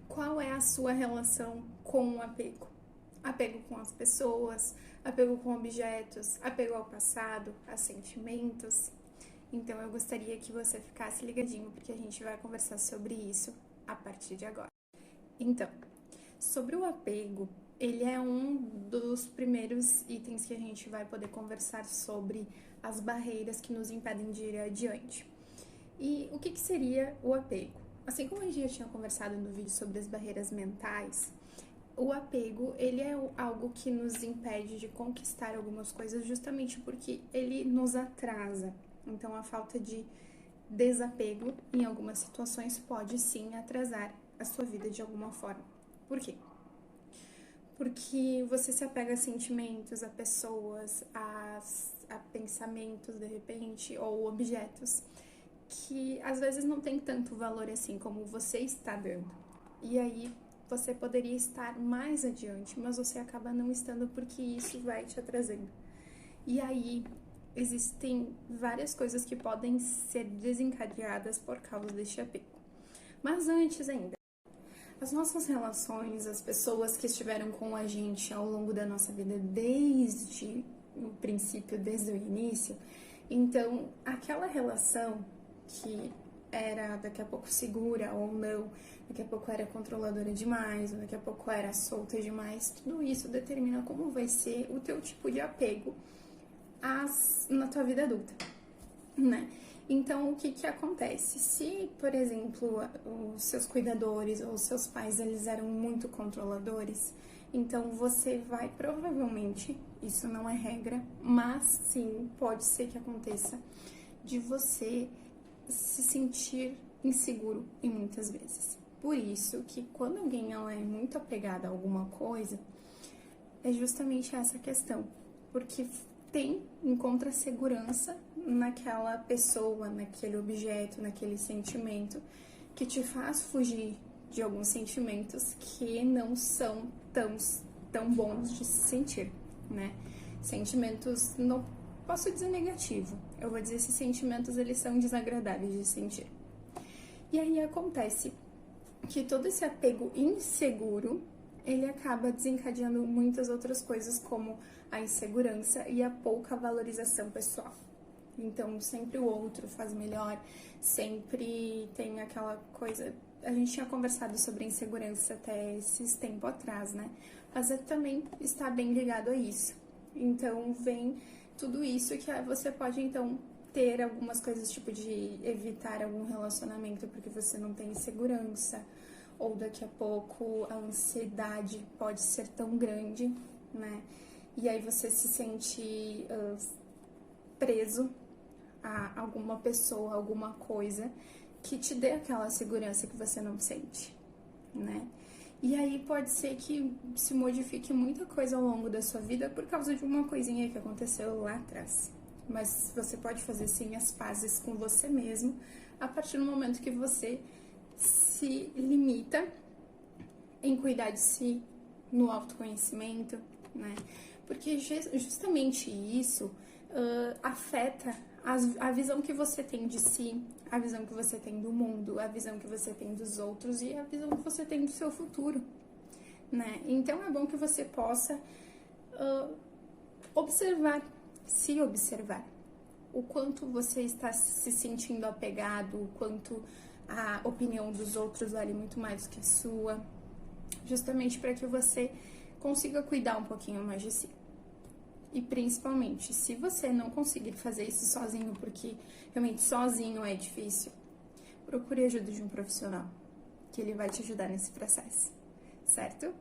Qual é a sua relação com o apego? Apego com as pessoas, apego com objetos, apego ao passado, a sentimentos. Então eu gostaria que você ficasse ligadinho, porque a gente vai conversar sobre isso a partir de agora. Então, sobre o apego, ele é um dos primeiros itens que a gente vai poder conversar sobre as barreiras que nos impedem de ir adiante. E o que seria o apego? Assim como a gente já tinha conversado no vídeo sobre as barreiras mentais, o apego, ele é algo que nos impede de conquistar algumas coisas justamente porque ele nos atrasa. Então, a falta de desapego em algumas situações pode sim atrasar a sua vida de alguma forma. Por quê? Porque você se apega a sentimentos, a pessoas, a pensamentos, de repente, ou objetos que às vezes não tem tanto valor assim como você está dando. E aí você poderia estar mais adiante, mas você acaba não estando porque isso vai te atrasando. E aí existem várias coisas que podem ser desencadeadas por causa deste apego. Mas antes ainda, as nossas relações, as pessoas que estiveram com a gente ao longo da nossa vida desde o princípio, desde o início, então aquela relação que era daqui a pouco segura ou não, daqui a pouco era controladora demais, ou daqui a pouco era solta demais, tudo isso determina como vai ser o teu tipo de apego na tua vida adulta, né? Então, o que acontece? Se, por exemplo, os seus cuidadores ou os seus pais, eles eram muito controladores, então você vai, provavelmente, isso não é regra, mas sim, pode ser que aconteça, de você se sentir inseguro em muitas vezes. Por isso que quando alguém ela é muito apegada a alguma coisa, é justamente essa questão, porque encontra segurança naquela pessoa, naquele objeto, naquele sentimento que te faz fugir de alguns sentimentos que não são tão bons de se sentir, né? Sentimentos, não posso dizer negativo, eu vou dizer esses sentimentos eles são desagradáveis de sentir. E aí acontece que todo esse apego inseguro ele acaba desencadeando muitas outras coisas, como a insegurança e a pouca valorização pessoal. Então, sempre o outro faz melhor, sempre tem aquela coisa... A gente tinha conversado sobre insegurança até esses tempos atrás, né? Mas também está bem ligado a isso. Então, vem tudo isso que você pode, então, ter algumas coisas, tipo de evitar algum relacionamento porque você não tem segurança, ou daqui a pouco a ansiedade pode ser tão grande, né? E aí você se sente preso a alguma pessoa, alguma coisa que te dê aquela segurança que você não sente, né? E aí pode ser que se modifique muita coisa ao longo da sua vida por causa de uma coisinha que aconteceu lá atrás. Mas você pode fazer sim as pazes com você mesmo a partir do momento que você se limita em cuidar de si, no autoconhecimento, né? Porque justamente isso afeta a visão que você tem de si, a visão que você tem do mundo, a visão que você tem dos outros e a visão que você tem do seu futuro, né? Então é bom que você possa se observar, o quanto você está se sentindo apegado, o quanto a opinião dos outros vale muito mais do que a sua, justamente para que você consiga cuidar um pouquinho mais de si. E principalmente, se você não conseguir fazer isso sozinho, porque realmente sozinho é difícil, procure a ajuda de um profissional, que ele vai te ajudar nesse processo, certo?